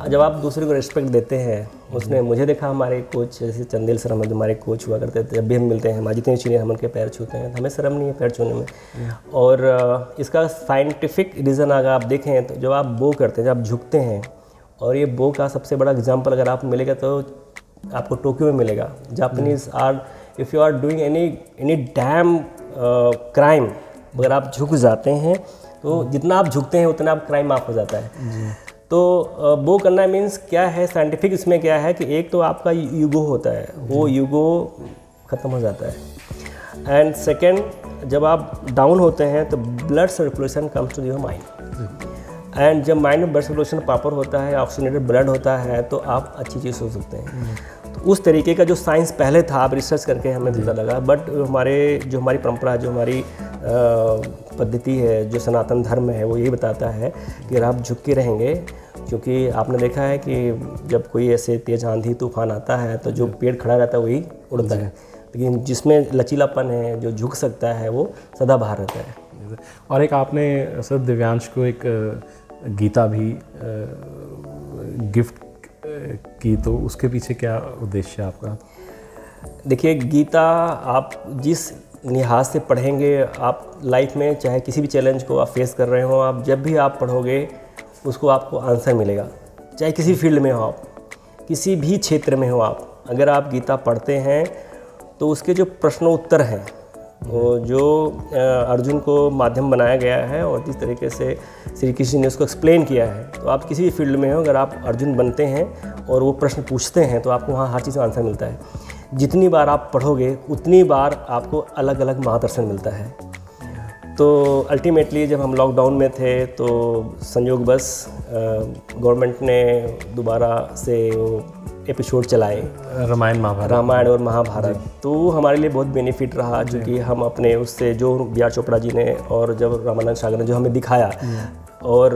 जब आप दूसरे को रिस्पेक्ट देते हैं, उसने मुझे देखा, हमारे कोच जैसे चंदेल सर हमारे कोच हुआ करते थे, जब भी हम मिलते हैं जितने सीनियर हम उनके पैर छूते हैं, हमें शर्म नहीं है पैर छूने में। और इसका साइंटिफिक रीज़न अगर आप देखें तो जब आप बो करते हैं, जब आप झुकते हैं, और ये बो का सबसे बड़ा एग्जाम्पल अगर आप मिलेगा तो आपको टोक्यो में मिलेगा। Japanese are, if you are doing any damn crime, अगर आप झुक जाते हैं तो जितना आप झुकते हैं उतना आप क्राइम माफ हो जाता है। तो वो करना मीन्स क्या है, साइंटिफिक इसमें क्या है कि एक तो आपका ईगो होता है, वो ईगो ख़त्म हो जाता है। एंड सेकेंड, जब आप डाउन होते हैं तो blood circulation comes to your mind, and जब माइंड में ब्लड सर्कुलेशन प्रॉपर होता है, ऑक्सीजनेटेड ब्लड होता है, तो आप अच्छी चीज़ सोच सकते हैं। उस तरीके का जो साइंस पहले था, आप रिसर्च करके हमें पता लगा। बट हमारी परंपरा, जो हमारी पद्धति है, जो सनातन धर्म है, वो यही बताता है कि अगर आप झुक के रहेंगे, क्योंकि आपने देखा है कि जब कोई ऐसे तेज आंधी तूफान आता है तो जो पेड़ खड़ा रहता है वही उड़ता है, लेकिन जिसमें लचीलापन है, जो झुक सकता है, वो सदाबहार रहता है। और एक आपने सर दिव्यांश को एक गीता भी गिफ्ट की, तो उसके पीछे क्या उद्देश्य है आपका? देखिए, गीता आप जिस लिहाज से पढ़ेंगे, आप लाइफ में चाहे किसी भी चैलेंज को आप फेस कर रहे हो, आप जब भी आप पढ़ोगे उसको आपको आंसर मिलेगा। चाहे किसी फील्ड में हो आप, किसी भी क्षेत्र में हो आप, अगर आप गीता पढ़ते हैं तो उसके जो प्रश्नोत्तर हैं, वो जो अर्जुन को माध्यम बनाया गया है और जिस तरीके से श्री कृष्ण ने उसको एक्सप्लेन किया है, तो आप किसी भी फील्ड में हो, अगर आप अर्जुन बनते हैं और वो प्रश्न पूछते हैं तो आपको वहाँ हर चीज़ का आंसर मिलता है। जितनी बार आप पढ़ोगे उतनी बार आपको अलग अलग मार्गदर्शन मिलता है। तो अल्टीमेटली जब हम लॉकडाउन में थे तो संयोग बस गवर्नमेंट ने दोबारा से एपिसोड चलाए, रामायण और महाभारत। तो हमारे लिए बहुत बेनिफिट रहा, क्योंकि हम अपने उससे जो बी.आर. चोपड़ा जी ने और जब रामानंद सागर ने जो हमें दिखाया, और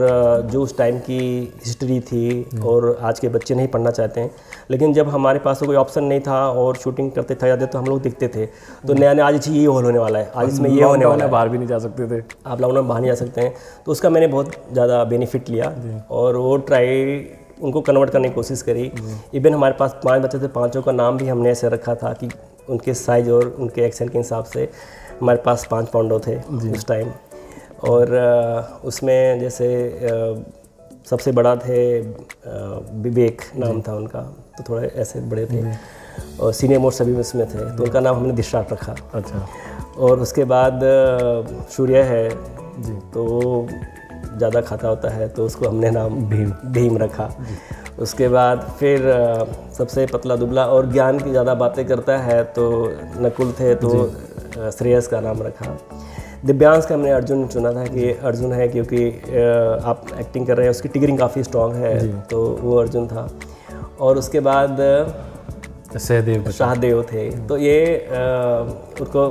जो उस टाइम की हिस्ट्री थी, और आज के बच्चे नहीं पढ़ना चाहते हैं, लेकिन जब हमारे पास कोई ऑप्शन नहीं था और शूटिंग करते थे जाते तो हम लोग दिखते थे, तो नया नया आज ये होने वाला है, आज इसमें ये होने वाला है, बाहर भी नहीं जा सकते थे, आप लॉकडाउन में बाहर नहीं जा सकते हैं। तो उसका मैंने बहुत ज़्यादा बेनिफिट लिया और वो ट्राई उनको कन्वर्ट करने की कोशिश करी। इवन हमारे पास 5 बच्चे थे, 5 का नाम भी हमने ऐसे रखा था कि उनके साइज और उनके एक्शन के हिसाब से हमारे पास 5 पांडव थे उस टाइम। और उसमें जैसे सबसे बड़ा थे विवेक नाम था उनका, तो थोड़े ऐसे बड़े थे, और सीनियर मोस्ट सभी उसमें थे, तो उनका नाम हमने दिशाट रखा। अच्छा। और उसके बाद सूर्य है जी, तो ज़्यादा खाता होता है तो उसको हमने नाम भीम रखा। उसके बाद फिर सबसे पतला दुबला और ज्ञान की ज़्यादा बातें करता है तो नकुल थे, तो श्रेयस का नाम रखा। दिव्यांश का हमने अर्जुन चुना था कि अर्जुन है, क्योंकि आप एक्टिंग कर रहे हैं, उसकी टिगरिंग काफ़ी स्ट्रॉन्ग है, तो वो अर्जुन था। और उसके बाद सहदेव थे, तो ये उनको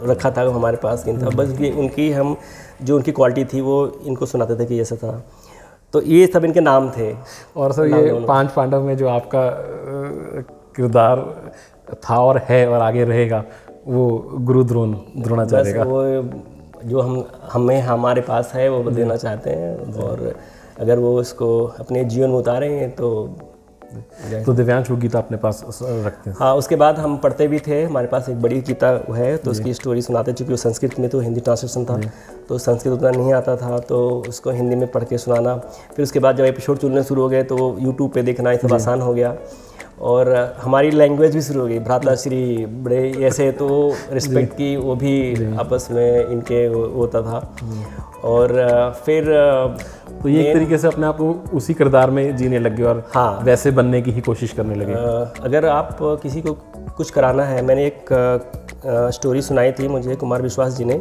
रखा था हमारे पास नहीं था, बस ये उनकी हम जो उनकी क्वालिटी थी वो इनको सुनाते थे कि ऐसा था। तो ये सब इनके नाम थे। और सर ये 5 पांडव में जो आपका किरदार था और है और आगे रहेगा, वो गुरु द्रोणाचार्य का, वो जो हमारे पास है वो देना चाहते हैं, और अगर वो इसको अपने जीवन में उतारेंगे तो दिव्यांश वो गीता अपने पास रखते हैं। हाँ, उसके बाद हम पढ़ते भी थे, हमारे पास एक बड़ी गीता है, तो उसकी स्टोरी सुनाते, चूँकि वो संस्कृत में, तो हिंदी ट्रांसलेशन था, तो संस्कृत उतना नहीं आता था, तो उसको हिंदी में पढ़ के सुनाना। फिर उसके बाद जब एपिसोड चलने शुरू हो गए तो यूट्यूब पे देखना ये सब आसान हो गया, और हमारी लैंग्वेज भी शुरू हो गई, भ्राताश्री बड़े ऐसे, तो रिस्पेक्ट की वो भी आपस में इनके होता था। और फिर तो ये एक तरीके से अपने आप को उसी किरदार में जीने लग गए और हाँ, वैसे बनने की ही कोशिश करने लगे। अगर आप किसी को कुछ कराना है, मैंने एक स्टोरी सुनाई थी मुझे, कुमार विश्वास जी ने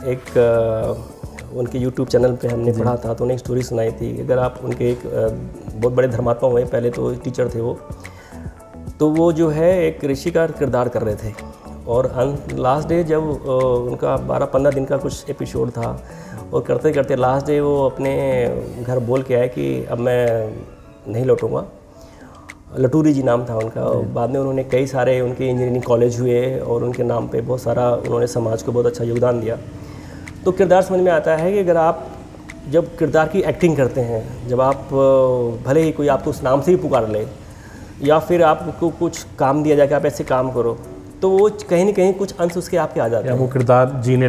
एक उनके यूट्यूब चैनल पे हमने पढ़ा था, तो उन्हें एक स्टोरी सुनाई थी। अगर आप उनके एक बहुत बड़े धर्मात्मा हुए, पहले तो टीचर थे वो, तो वो जो है एक ऋषि का किरदार कर रहे थे, और लास्ट डे जब उनका 12-15 दिन का कुछ एपिसोड था, और करते करते लास्ट डे वो अपने घर बोल के आए कि अब मैं नहीं लौटूंगा। लटूरी जी नाम था उनका, और बाद में उन्होंने कई सारे उनके इंजीनियरिंग कॉलेज हुए और उनके नाम पे बहुत सारा उन्होंने समाज को बहुत अच्छा योगदान दिया। तो किरदार समझ में आता है कि अगर आप जब किरदार की एक्टिंग करते हैं, जब आप भले ही कोई आपको उस नाम से ही पुकार ले, या फिर आपको कुछ काम दिया जाए कि आप ऐसे काम करो, तो वो कहीं ना कहीं कुछ अंश उसके आपके आ जाते हैं, वो किरदार जीने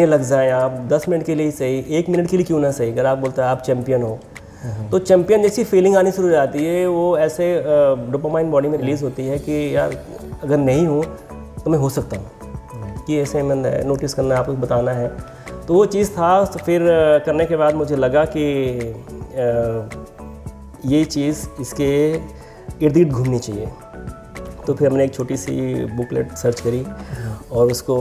लग जाए आप 10 मिनट के लिए ही सही, 1 मिनट के लिए क्यों ना सही। अगर आप बोलते हैं आप चैंपियन हो, तो चैंपियन जैसी फीलिंग आनी शुरू हो जाती है, वो ऐसे डोपामाइन बॉडी में रिलीज़ होती है कि यार अगर नहीं हूँ तो मैं हो सकता हूँ, कि ऐसे मैंने नोटिस करना है, आपको बताना है। तो वो चीज़ था। तो फिर करने के बाद मुझे लगा कि ये चीज़ इसके इर्द गिर्द घूमनी चाहिए। तो फिर हमने एक छोटी सी बुकलेट सर्च करी और उसको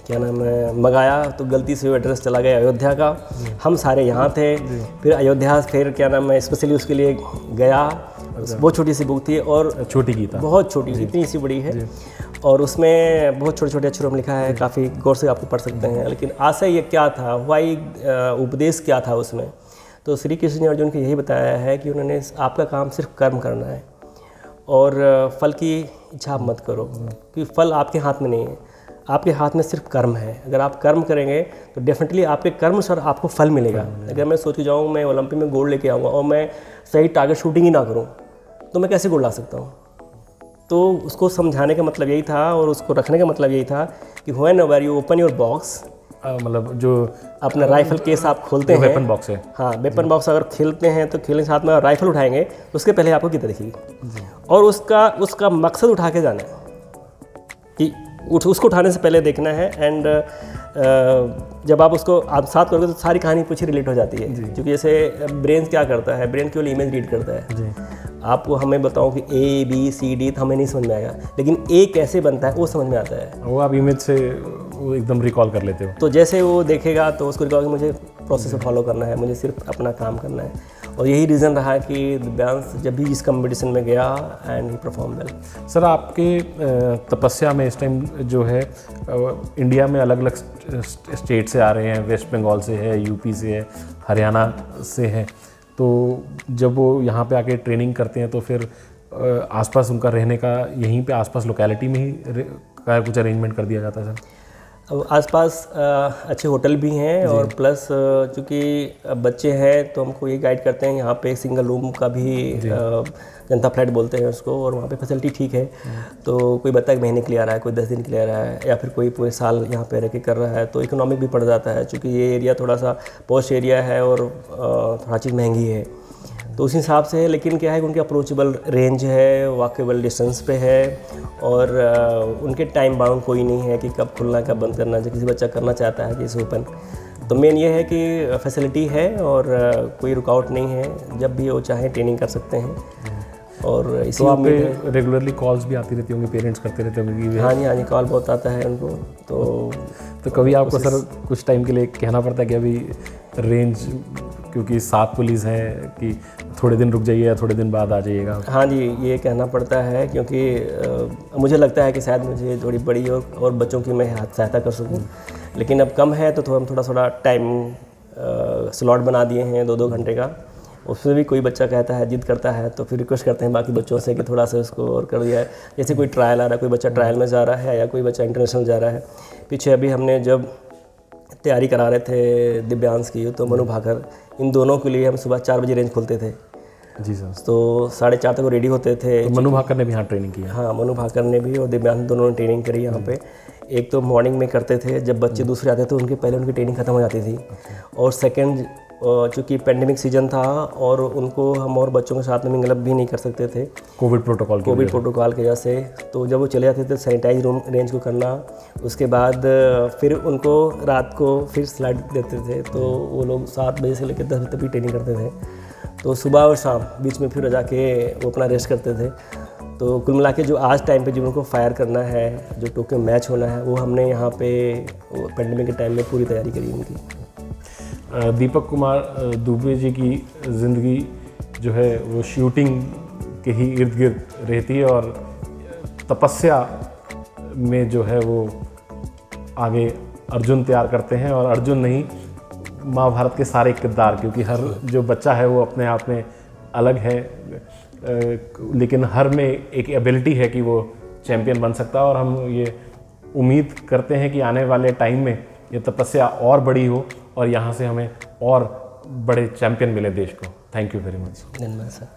क्या नाम है मंगाया, तो गलती से वो एड्रेस चला गया अयोध्या का। हम सारे यहाँ थे, फिर अयोध्या फिर क्या नाम है स्पेशली उसके लिए गया, बहुत छोटी सी बुक थी और छोटी गीता, बहुत छोटी, इतनी सी बड़ी है, और उसमें बहुत छोटे छोटे अक्षरों में लिखा है, काफ़ी गौर से आपको पढ़ सकते हैं। लेकिन आशय ये क्या था, वाई उपदेश क्या था उसमें, तो श्री कृष्ण ने अर्जुन को यही बताया है कि उन्होंने आपका काम सिर्फ कर्म करना है और फल की इच्छा मत करो, क्योंकि फल आपके हाथ में नहीं है, आपके हाथ में सिर्फ कर्म है। अगर आप कर्म करेंगे तो डेफिनेटली आपके कर्म सर आपको फल मिलेगा। अगर मैं सोच के जाऊँ मैं ओलंपिक में गोल्ड लेके आऊँगा और मैं सही टारगेट शूटिंग ही ना करूँ तो मैं कैसे गोल्ड ला सकता हूँ। तो उसको समझाने का मतलब यही था और उसको रखने का मतलब यही था कि when ever you open your box, मतलब जो अपना राइफल केस आप खोलते हैं, वेपन बॉक्स है, हाँ वेपन बॉक्स अगर खेलते हैं तो खेलने के साथ में राइफल उठाएंगे तो उसके पहले आपको गीता दिखेगी और उसका मकसद उठा के जाना है कि उसको उठाने से पहले देखना है। एंड जब आप उसको आप साथ करोगे तो सारी कहानी पीछे रिलेट हो जाती है, क्योंकि जैसे ब्रेन क्या करता है, ब्रेन केवल इमेज रीड करता है। आपको हमें बताओ कि A B C D तो हमें नहीं समझ में आएगा, लेकिन A कैसे बनता है वो समझ में आता है, वो आप इमेज से वो एकदम रिकॉल कर लेते हो। तो जैसे वो देखेगा तो उसको रिकॉल, मुझे प्रोसेस फॉलो करना है, मुझे सिर्फ अपना काम करना है। और यही रीज़न रहा कि दिव्यांश जब भी इस कंपटीशन में गया and he perform well. Sir आपके तपस्या में इस टाइम जो है इंडिया में अलग अलग स्टेट से आ रहे हैं, वेस्ट बंगाल से है, यूपी से है, हरियाणा से है, तो जब वो यहाँ पे आके ट्रेनिंग करते हैं तो फिर आसपास उनका रहने का यहीं पे आसपास लोकेलिटी में ही कुछ अरेंजमेंट कर दिया जाता है सर? अब आसपास अच्छे होटल भी हैं और प्लस चूँकि बच्चे हैं तो हमको ये गाइड करते हैं, यहाँ पे सिंगल रूम का भी जनता फ्लैट बोलते हैं उसको, और वहाँ पे फैसिलिटी ठीक है। तो कोई बच्चा 1 महीने के लिए आ रहा है, कोई 10 दिन के लिए आ रहा है, या फिर कोई पूरे साल यहाँ पे रह के कर रहा है, तो इकोनॉमिक भी पड़ जाता है, चूँकि ये एरिया थोड़ा सा पॉश एरिया है और थोड़ा चीज़ महंगी है, तो उस हिसाब से है। लेकिन क्या है कि उनकी अप्रोचेबल रेंज है, वॉकेबल डिस्टेंस पे है, और उनके टाइम बाउंड कोई नहीं है कि कब खुलना कब बंद करना, जब किसी बच्चा करना चाहता है कि इसे ओपन। तो मेन ये है कि फैसिलिटी है और कोई रुकावट नहीं है, जब भी वो चाहें ट्रेनिंग कर सकते हैं। और इसी तो आप पे रेगुलरली कॉल्स भी आती रहती होंगी, पेरेंट्स करते रहते होंगे कि हाँ जी कॉल बहुत आता है उनको। तो कभी आपको सर कुछ टाइम के लिए कहना पड़ता है कि अभी रेंज, क्योंकि 7 पुलिस है, कि थोड़े दिन रुक जाइए या थोड़े दिन बाद आ जाइएगा? हाँ जी, ये कहना पड़ता है क्योंकि मुझे लगता है कि शायद मुझे थोड़ी बड़ी और बच्चों की मैं सहायता कर सकूँ, लेकिन अब कम है तो हम थोड़ा टाइम स्लॉट बना दिए हैं 2-2 घंटे का। उसमें भी कोई बच्चा कहता है, जिद करता है, तो फिर रिक्वेस्ट करते हैं बाकी बच्चों से कि थोड़ा सा उसको और कर दिया है। जैसे कोई ट्रायल आ रहा है, कोई बच्चा ट्रायल में जा रहा है या कोई बच्चा इंटरनेशनल जा रहा है। पीछे अभी हमने जब तैयारी करा रहे थे दिव्यांश की, तो मनु भाकर, इन दोनों के लिए हम सुबह 4 बजे रेंज खोलते थे जी सर, तो 4:30 तक वो रेडी होते थे। तो मनु भाकर ने भी यहाँ ट्रेनिंग की? हाँ, मनु भाकर ने भी और दिव्यांश दोनों ने ट्रेनिंग करी यहाँ पे। एक तो मॉर्निंग में करते थे, जब बच्चे दूसरे आते थे उनके पहले उनकी ट्रेनिंग खत्म हो जाती थी। और सेकंड, चूँकि पेंडेमिक सीजन था और उनको हम और बच्चों के साथ में मिंगल भी नहीं कर सकते थे कोविड प्रोटोकॉल की वजह से, तो जब वो चले जाते थे सैनिटाइज रूम रेंज को करना, उसके बाद फिर उनको रात को फिर स्लाइड देते थे, तो वो लोग 7 बजे से लेकर 10 बजे तक भी ट्रेनिंग करते थे। तो सुबह और शाम बीच में फिर जाके वो अपना रेस्ट करते थे। तो कुल मिला के जो आज टाइम पे जो उनको फायर करना है, जो टोक्यो मैच होना है, वो हमने यहाँ पे पेंडेमिक के टाइम में पूरी तैयारी करी उनकी। दीपक कुमार दुबे जी की ज़िंदगी जो है वो शूटिंग के ही इर्द गिर्द रहती है और तपस्या में जो है वो आगे अर्जुन तैयार करते हैं। और अर्जुन नहीं, महाभारत के सारे किरदार, क्योंकि हर जो बच्चा है वो अपने आप में अलग है, लेकिन हर में एक एबिलिटी है कि वो चैम्पियन बन सकता है। और हम ये उम्मीद करते हैं कि आने वाले टाइम में ये तपस्या और बड़ी हो और यहाँ से हमें और बड़े चैम्पियन मिले देश को। Thank you very much. धन्यवाद सर।